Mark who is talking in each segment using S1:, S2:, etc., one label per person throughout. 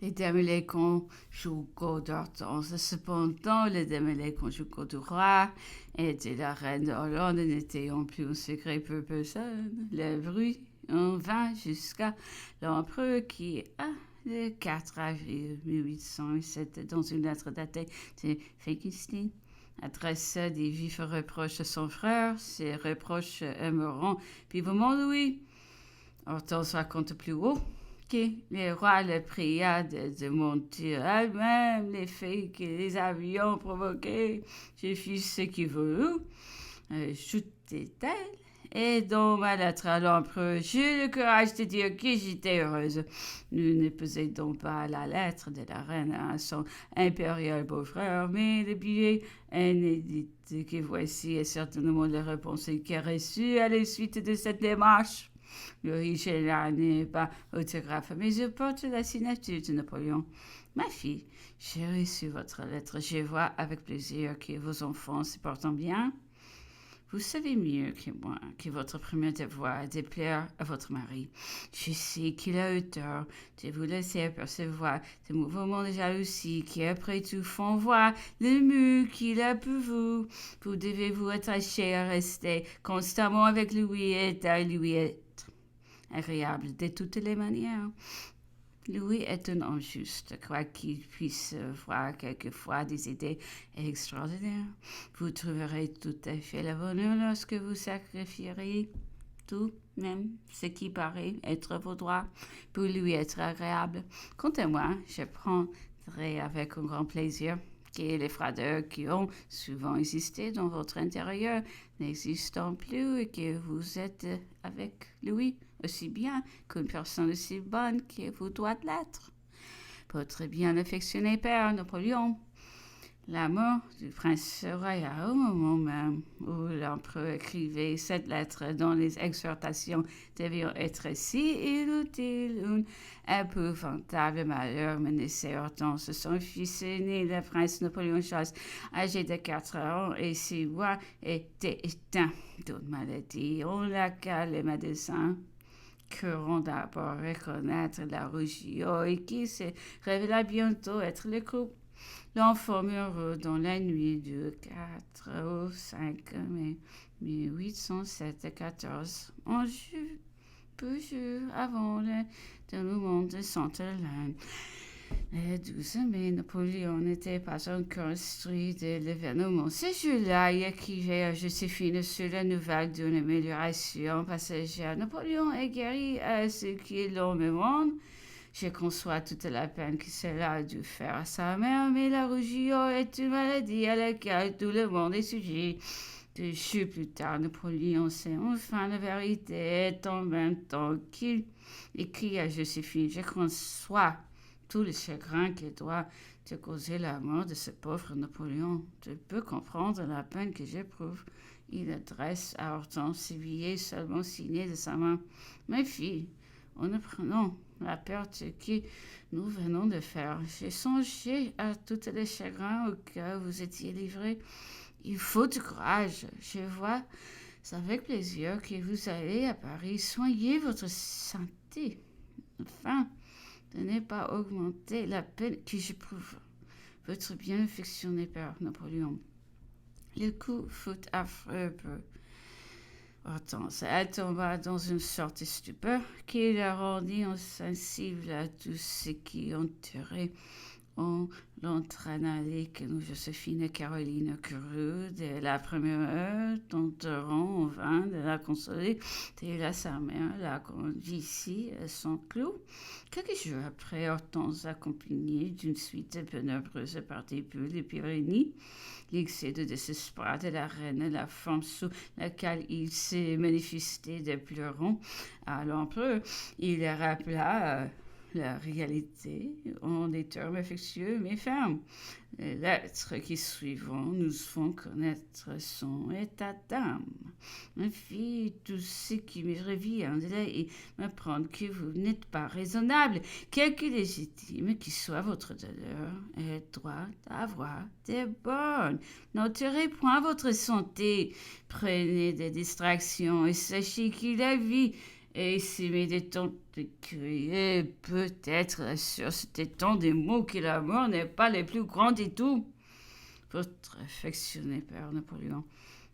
S1: Les démêlés conjugaux d'Hortense. Cependant, les démêlés conjugaux du roi et de la reine d'Hollande n'étaient plus un secret pour personne. Le bruit en vint jusqu'à l'empereur qui, le 4 avril 1807, dans une lettre datée de Frankenstein, adressa des vifs reproches à son frère. Ces reproches aimeront vivement Louis. Hortense raconte plus haut que le roi le pria de monter elle-même les faits que les avions provoqués. Je fis ce qu'il voulut, ajoutait-elle. Et dans ma lettre à l'empereur, j'ai le courage de dire que j'étais heureuse. Nous ne possédons pas la lettre de la reine à son impérial beau-frère, mais le billet inédit que voici est certainement la réponse qu'il a reçue à la suite de cette démarche. L'original n'est pas autographe, mais je porte la signature de Napoléon. Ma fille, j'ai reçu votre lettre. Je vois avec plaisir que vos enfants se portent bien. Vous savez mieux que moi que votre premier devoir est de plaire à votre mari. Je sais qu'il a eu tort de vous laisser apercevoir des mouvements de jalousie qui, après tout, font voir le mieux qu'il a pour vous. Vous devez vous attacher à rester constamment avec Louis et à lui être agréable de toutes les manières. Louis est un homme juste, quoiqu'il puisse voir quelquefois des idées extraordinaires. Vous trouverez tout à fait la bonheur lorsque vous sacrifierez tout, même ce qui paraît être vos droits, pour lui être agréable. Quant à moi, je prendrai avec un grand plaisir que les froideurs qui ont souvent existé dans votre intérieur n'existent plus et que vous êtes avec Louis aussi bien qu'une personne aussi bonne que vous doit l'être. Votre bien affectionné père Napoléon. La mort du prince royal au moment même où l'empereur écrivait cette lettre dont les exhortations devaient être si inutiles, un épouvantable malheur menaçait Hortense. Son fils aîné, le prince Napoléon Charles, âgé de 4 ans et 6 mois, était éteint d'une maladie en laquelle les médecins cruront d'abord reconnaître la rougeur et qui se révéla bientôt être le couple. L'enfant meurt dans la nuit du 4 au 5 mai 1814, peu jours avant le dénouement de Sainte-Hélène. Le 12 mai, Napoléon n'était pas encore instruit de l'événement. Ce jour-là, il écrivait à Joséphine sur la nouvelle d'une amélioration passagère. Napoléon est guéri à ce qui l'on me demande. Je conçois toute la peine que cela a dû faire à sa mère, mais la rougeur est une maladie à laquelle tout le monde est sujet. 2 jours plus tard, Napoléon sait enfin la vérité, et en même temps qu'il écrit à Joséphine, je conçois tout le chagrin qui doit te causer la mort de ce pauvre Napoléon. Tu peux comprendre la peine que j'éprouve. Il adresse à Hortense ce billet seulement signé de sa main. Ma fille, en apprenant la perte que nous venons de faire, j'ai songé à tous les chagrins auxquels vous étiez livrés. Il faut du courage. Je vois avec plaisir que vous allez à Paris soigner votre santé. Enfin, de ne pas augmenter la peine que j'éprouve. Votre bien affectionné père Napoléon. Le coup fut affreux pour Hortense. Elle tomba dans une sorte de stupeur qui la rendit insensible à tout ce qui entourait. On l'entraîna avec nous, Joséphine et Caroline crurent de la première heure, tenteront en vain de la consoler. Et sa mère la conduit ici à son clos. Quelques jours après, Hortense, accompagnée d'une suite peu nombreuse, partit pour les Pyrénées. L'excès de désespoir de la reine, la forme sous laquelle il s'est manifesté de pleurant à l'empereur, il rappela la réalité en des termes affectueux mais fermes. Les lettres qui suivront nous font connaître son état d'âme. Ma fille, tout ce qui me revient de là est m'apprendre que vous n'êtes pas raisonnable, quelque légitime qui soit votre douleur, est droit d'avoir des bornes. N'enterrez point votre santé, prenez des distractions et sachez que la vie et s'aimer des temps de crier, peut-être sur cet étang des mots que l'amour n'est pas le plus grand des tout. Votre affectionné père Napoléon.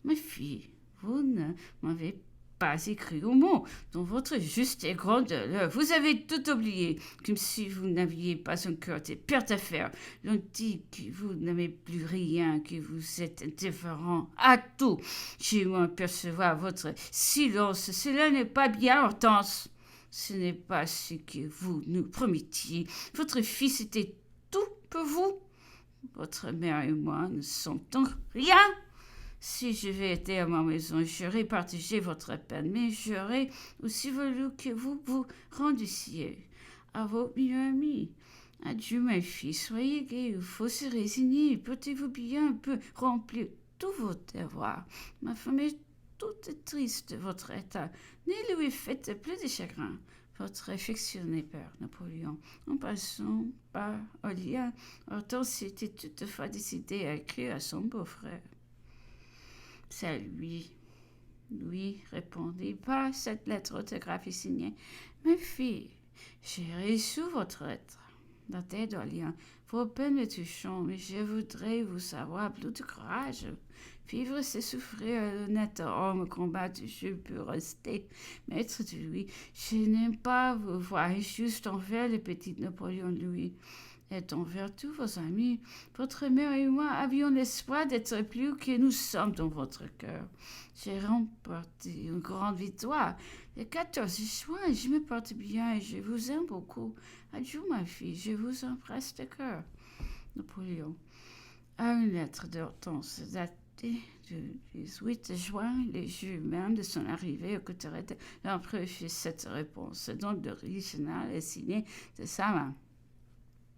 S1: Ma fille, vous ne m'avez pas écrit au mot dans votre juste et grande l'heure. Vous avez tout oublié, comme si vous n'aviez pas un cœur de pire affaire. L'on dit que vous n'aimez plus rien, que vous êtes indifférent à tout. J'ai moins percevoir votre silence. Cela n'est pas bien, Hortense. Ce n'est pas ce que vous nous promettiez. Votre fils était tout pour vous. Votre mère et moi ne sentons rien. Si j'avais été à ma maison, j'aurais partagé votre peine, mais j'aurais aussi voulu que vous vous rendissiez à vos meilleurs amis. Adieu, ma fille, soyez gai, il faut se résigner, portez-vous bien un peu, remplir tous vos devoirs. Ma femme est toute triste de votre état, ne lui faites plus de chagrin. Votre affectionné père Napoléon. En passant par Olia, Hortense était toutefois décidée à écrire à son beau-frère. C'est lui. Lui répondit pas cette lettre autographiée signée. Ma fille, j'ai reçu votre lettre. Datée d'Orléans. Vos peines me touchent, mais je voudrais vous savoir plus de courage. Vivre, c'est souffrir. L'honnête homme combattu, je peux rester maître de lui. Je n'aime pas vous voir juste envers le petit Napoléon Louis. Et envers tous vos amis, votre mère et moi avions l'espoir d'être plus que nous sommes dans votre cœur. J'ai remporté une grande victoire. Le 14 juin, je me porte bien et je vous aime beaucoup. Adieu, ma fille, je vous embrasse de cœur. Napoléon. À une lettre d'Hortense datée du 18 juin, le jour même de son arrivée au Couteret, l'empereur fit cette réponse, dont l'original est signé de sa main.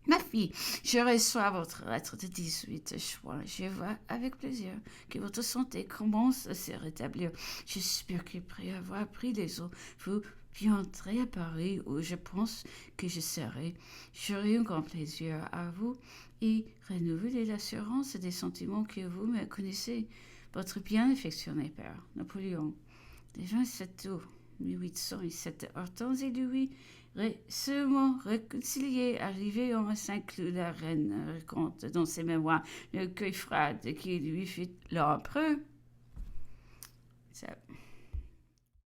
S1: Ma fille, je reçois votre lettre de 18 juin. Je vois avec plaisir que votre santé commence à se rétablir. J'espère qu'après avoir pris les eaux, vous viendrez à Paris où je pense que je serai. J'aurai un grand plaisir à vous et renouveler l'assurance des sentiments que vous me connaissez. Votre bien affectionné père, Napoléon. Le 27 août 1807, Hortense et Louis seulement réconciliés, arrivé en Saint-Cloud, la reine raconte dans ses mémoires le cueil froid qui lui fit l'empereur.